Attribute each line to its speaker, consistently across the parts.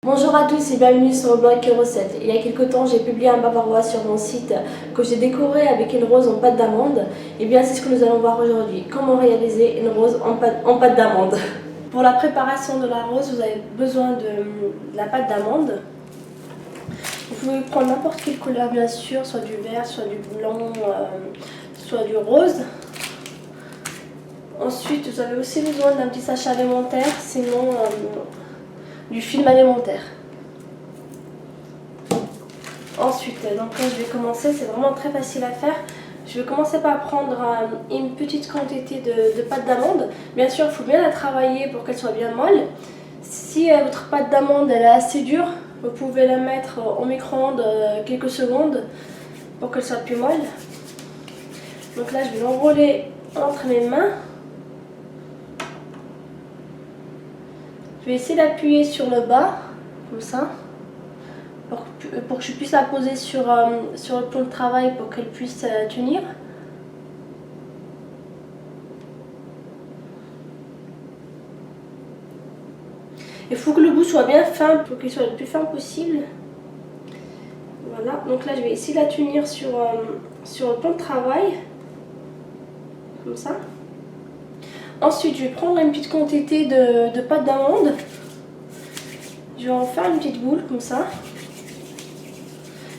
Speaker 1: Bonjour à tous et bienvenue sur le blog Recette. Il y a quelques temps, j'ai publié un bavarois sur mon site que j'ai décoré avec une rose en pâte d'amande. Et bien, c'est ce que nous allons voir aujourd'hui. Comment réaliser une rose en pâte d'amande. Pour la préparation de la rose, vous avez besoin de la pâte d'amande. Vous pouvez prendre n'importe quelle couleur, bien sûr, soit du vert, soit du blanc, soit du rose. Ensuite, vous avez aussi besoin d'un petit sachet alimentaire, sinon du film alimentaire. Ensuite, donc là je vais commencer, c'est vraiment très facile à faire. Je vais commencer par prendre une petite quantité de pâte d'amande. Bien sûr, il faut bien la travailler pour qu'elle soit bien molle. Si votre pâte d'amande elle est assez dure, vous pouvez la mettre au micro-ondes quelques secondes pour qu'elle soit plus molle. Donc là, je vais l'enrouler entre mes mains. Je vais essayer d'appuyer sur le bas, comme ça, pour que je puisse la poser sur le plan de travail pour qu'elle puisse tenir. Il faut que le bout soit bien fin pour qu'il soit le plus fin possible. Voilà, donc là je vais essayer de la tenir sur le plan de travail, comme ça. Ensuite, je vais prendre une petite quantité de pâte d'amande. Je vais en faire une petite boule comme ça.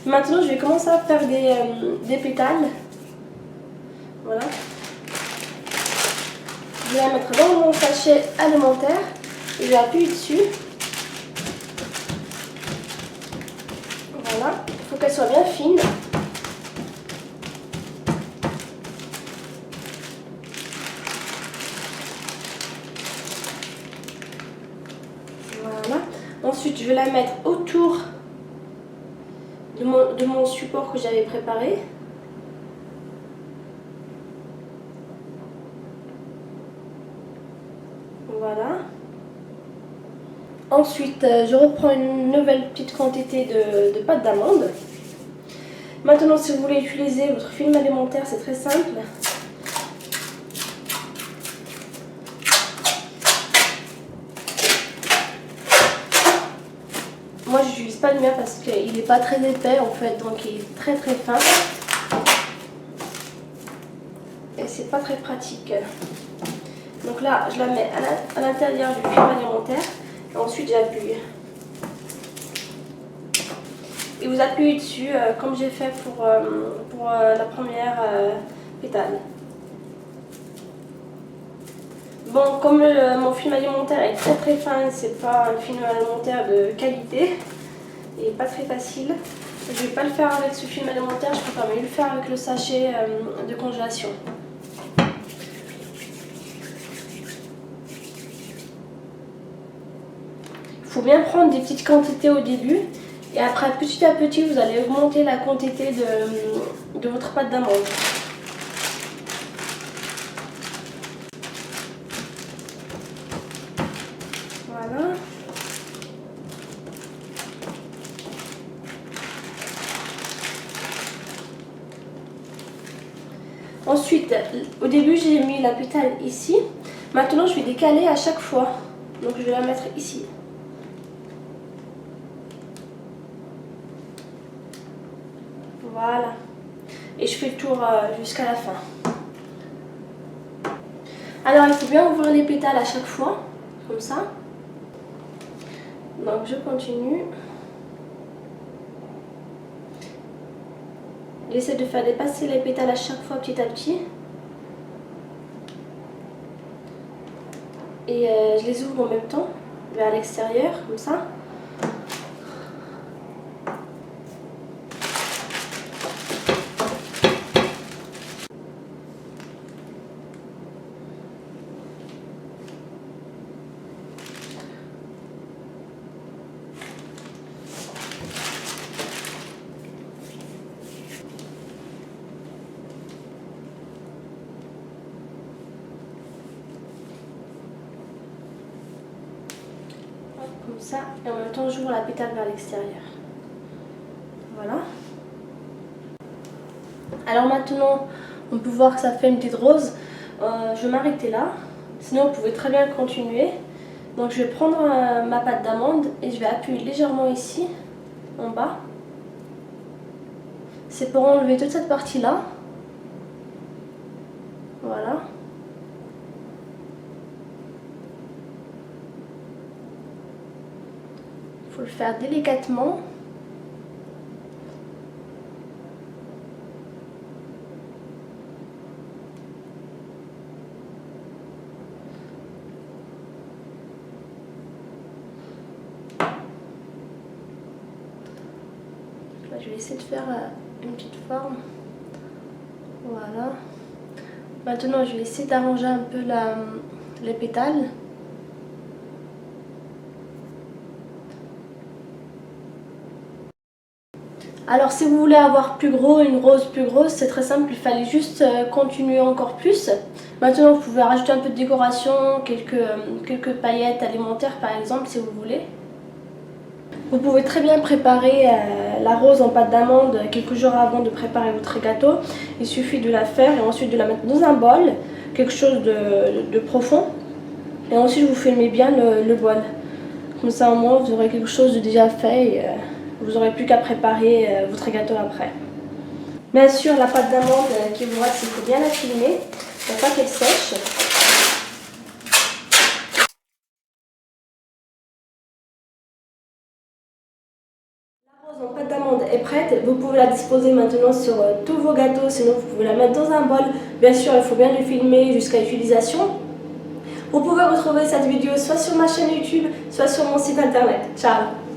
Speaker 1: Maintenant, je vais commencer à faire des pétales. Voilà. Je vais la mettre dans mon sachet alimentaire et je vais appuyer dessus. Voilà. Il faut qu'elle soit bien fine. Voilà. Ensuite, je vais la mettre autour de mon support que j'avais préparé. Voilà. Ensuite, je reprends une nouvelle petite quantité de pâte d'amande. Maintenant, si vous voulez utiliser votre film alimentaire, c'est très simple. Moi, je n'utilise pas le mien parce qu'il n'est pas très épais en fait, donc il est très très fin. Et c'est pas très pratique. Donc là, je la mets à l'intérieur du film alimentaire et ensuite j'appuie. Et vous appuyez dessus comme j'ai fait pour la première pétale. Bon, comme mon film alimentaire est très très fin, c'est pas un film alimentaire de qualité et pas très facile, je vais pas le faire avec ce film alimentaire, je préfère mieux le faire avec le sachet de congélation. Il faut bien prendre des petites quantités au début et après petit à petit vous allez augmenter la quantité de votre pâte d'amande. Voilà. Ensuite, au début j'ai mis la pétale ici. Maintenant je vais décaler à chaque fois. Donc je vais la mettre ici. Voilà. Et je fais le tour jusqu'à la fin. Alors il faut bien ouvrir les pétales à chaque fois, comme ça. Donc je continue. J'essaie de faire dépasser les pétales à chaque fois petit à petit. Et je les ouvre en même temps, vers l'extérieur, comme ça. Comme ça, et en même temps j'ouvre la pétale vers l'extérieur. Voilà. Alors maintenant, on peut voir que ça fait une petite rose. Je vais m'arrêter là. Sinon, vous pouvez très bien continuer. Donc je vais prendre ma pâte d'amande et je vais appuyer légèrement ici, en bas. C'est pour enlever toute cette partie-là. Voilà. Il faut le faire délicatement. Là, je vais essayer de faire une petite forme. Voilà. Maintenant, je vais essayer d'arranger un peu les pétales. Alors si vous voulez avoir plus gros, une rose plus grosse, c'est très simple, il fallait juste continuer encore plus. Maintenant vous pouvez rajouter un peu de décoration, quelques paillettes alimentaires par exemple si vous voulez. Vous pouvez très bien préparer la rose en pâte d'amande quelques jours avant de préparer votre gâteau. Il suffit de la faire et ensuite de la mettre dans un bol, quelque chose de profond. Et ensuite vous filmez bien le bol. Comme ça au moins vous aurez quelque chose de déjà fait et vous n'aurez plus qu'à préparer votre gâteau après. Bien sûr, la pâte d'amande qui vous reste, il faut bien la filmer pour pas qu'elle sèche. La rose en pâte d'amande est prête. Vous pouvez la disposer maintenant sur tous vos gâteaux, sinon vous pouvez la mettre dans un bol. Bien sûr, il faut bien le filmer jusqu'à l'utilisation. Vous pouvez retrouver cette vidéo soit sur ma chaîne YouTube, soit sur mon site internet. Ciao!